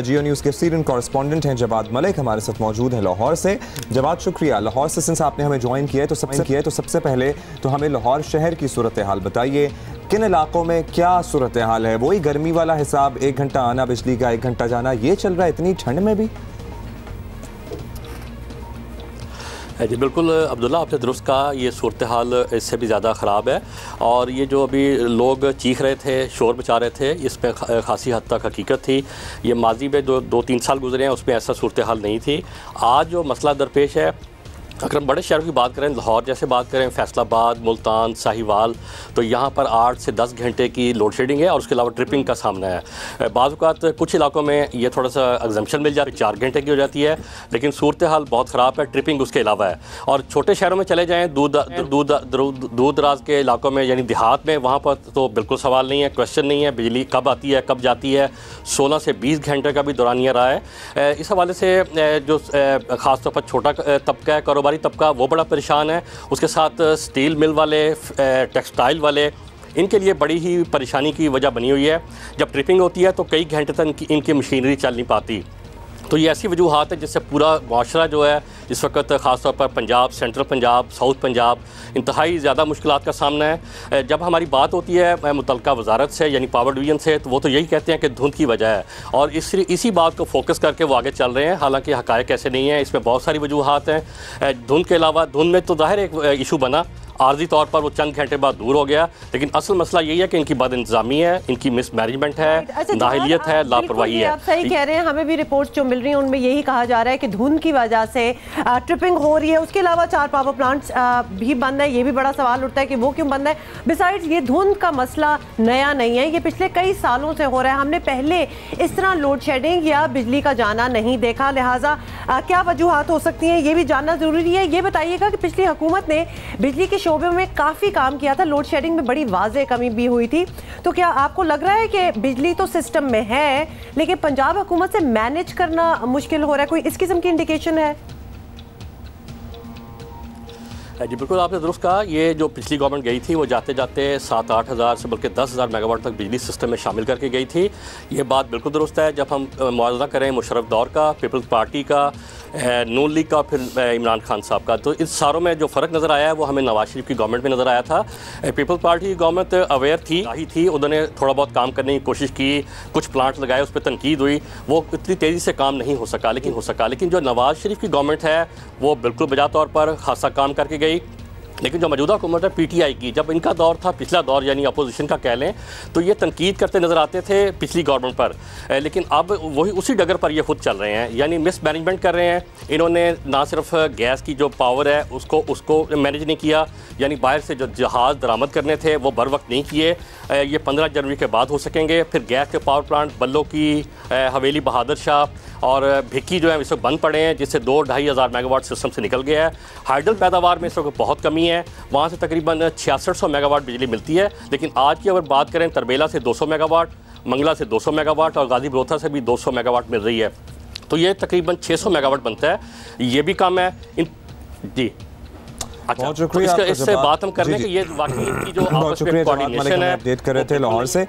जियो news के senior correspondent हैं जवाद मलिक हमारे साथ मौजूद हैं लाहौर से। जवाद, शुक्रिया। लाहौर से सिंस आपने हमें ज्वाइन किया है तो सबसे पहले तो हमें लाहौर शहर की सूरत हाल बताइए। किन इलाकों में क्या सूरत हाल है? वही गर्मी वाला हिसाब, 1 घंटा आना बिजली का, 1 घंटा जाना, ये चल रहा है इतनी ठंड में भी? जी बिल्कुल अब्दुल्ला, आपने दुरुस्त कहा, ये सूरत हाल इससे भी ज़्यादा ख़राब है। और ये जो अभी लोग चीख रहे थे, शोर मचा रहे थे, इसमें खासी हद तक हकीकत थी। ये माजी में जो 2-3 साल गुजरे हैं उसमें ऐसा सूरत हाल नहीं थी। आज जो मसला दरपेश है, अगर हम बड़े शहरों की बात करें, लाहौर जैसे बात करें, फैसलाबाद, मुल्तान, साहिवाल, तो यहाँ पर 8 से 10 घंटे की लोड शेडिंग है और उसके अलावा ट्रिपिंग का सामना है। बाज़ औक़ात कुछ इलाकों में ये थोड़ा सा एग्जम्पशन मिल जाती है, 4 घंटे की हो जाती है, लेकिन सूरत हाल बहुत ख़राब है, ट्रिपिंग उसके अलावा है। और छोटे शहरों में चले जाएँ, दूर दराज के इलाकों में यानी देहात में, वहाँ पर तो बिल्कुल सवाल नहीं है, क्वेश्चन नहीं है, बिजली कब आती है कब जाती है। 16 से 20 घंटे का भी दौरानिया रहा है। इस हवाले से जो ख़ास तौर पर छोटा तबका है, कारोबारी तबका, वो बड़ा परेशान है। उसके साथ स्टील मिल वाले, टेक्सटाइल वाले, इनके लिए बड़ी ही परेशानी की वजह बनी हुई है। जब ट्रिपिंग होती है तो कई घंटे तक इनकी मशीनरी चल नहीं पाती। तो ये ऐसी वजूहात है जिससे पूरा माशरा जो है इस वक्त ख़ास तौर पर पंजाब, सेंट्रल पंजाब, साउथ पंजाब, इंतहाई ज़्यादा मुश्किलात का सामना है। जब हमारी बात होती है मुतल्लिका वजारत से यानी पावर डिवीज़न से, तो वो तो यही कहते हैं कि धुंध की वजह है और इसी बात को फोकस करके वो आगे चल रहे हैं। हालांकि हक़ाइक़ ऐसे नहीं है, इसमें बहुत सारी वजूहात हैं। धुंध के अलावा, धुंध में तो ज़ाहिर एक इशू बना, आर्जी तौर पर वो चंद घंटे बाद दूर हो गया, लेकिन असल मसला यही है कि इनकी बदइंतज़ामी है, इनकी मिसमैनेजमेंट है, नाअहलियत है, लापरवाही है। आप सही कह रहे हैं, हमें भी रिपोर्ट्स जो मिल रही हैं उनमें यही कहा जा रहा है कि धुंध की वजह से ट्रिपिंग हो रही है। उसके अलावा 4 पावर प्लांट्स भी बंद है। ये भी बड़ा सवाल उठता है कि वो क्यों बंद है। बिसाइड्स ये धुंध का मसला नया नहीं है, ये पिछले कई सालों से हो रहा है। हमने पहले इस तरह लोड शेडिंग या बिजली का जाना नहीं देखा, लिहाजा क्या वजूहात हो सकती हैं ये भी जानना ज़रूरी है। ये बताइएगा कि पिछली हुकूमत ने बिजली के शोबे में काफ़ी काम किया था, लोड शेडिंग में बड़ी वाज़ेह कमी भी हुई थी, तो क्या आपको लग रहा है कि बिजली तो सिस्टम में है लेकिन पंजाब हुकूमत से मैनेज करना मुश्किल हो रहा है? कोई इस किस्म की इंडिकेशन है? जी बिल्कुल, आपने दुरुस्त कहा। ये जो पिछली गवर्नमेंट गई थी वो जाते जाते 7-8 हज़ार से बल्कि 10,000 मेगावाट तक बिजली सिस्टम में शामिल करके गई थी। ये बात बिल्कुल दुरुस्त है। जब हम मुआवजा करें मुशर्रफ दौर का, पीपल्स पार्टी का, नून लीग का, फिर इमरान खान साहब का, तो इस सारों में जो फ़र्क नज़र आया है वो हमें नवाज शरीफ की गवर्नमेंट में नज़र आया था। पीपल्स पार्टी की गवर्नमेंट अवेयर थी, उन्होंने थोड़ा बहुत काम करने की कोशिश की, कुछ प्लांट लगाए, उस पर तनकीद हुई, वो इतनी तेज़ी से काम नहीं हो सका, लेकिन जो नवाज शरीफ की गवर्नमेंट है वो बिल्कुल बजा तौर पर खासा काम करके गई। लेकिन जो मौजूदा हुकूमत है पीटीआई की, जब इनका दौर था, पिछला दौर यानी अपोजिशन का कह लें, तो ये तनकीद करते नज़र आते थे पिछली गवर्नमेंट पर, लेकिन अब वही उसी डगर पर ये खुद चल रहे हैं, यानी मिस मैनेजमेंट कर रहे हैं। इन्होंने ना सिर्फ गैस की जो पावर है उसको मैनेज नहीं किया, यानी बाहर से जो जहाज़ दरामद करने थे वो बर वक्त नहीं किए। ये 15 जनवरी के बाद हो सकेंगे। फिर गैस के पावर प्लांट बल्लो की, हवेली बहादुर शाह और भिक्की जो है इस वक्त बंद पड़े हैं, जिससे 2-2.5 हज़ार मेगावाट सिस्टम से निकल गया है। हाइडल पैदावार में इस वक्त बहुत कमी है, वहाँ से तकरीबन 6600 मेगावाट बिजली मिलती है, लेकिन आज की अगर बात करें तरबेला से 200 मेगावाट, मंगला से 200 मेगावाट और गाजी बरोथा से भी 200 मेगावाट मिल रही है, तो ये तकरीबन 600 मेगावाट बनता है। ये भी कम है जी। अच्छा, तो इससे बात हम करने कि ये वाकई की जो आपस में कोऑर्डिनेशन है, अपडेट कर रहे थे लाहौर से।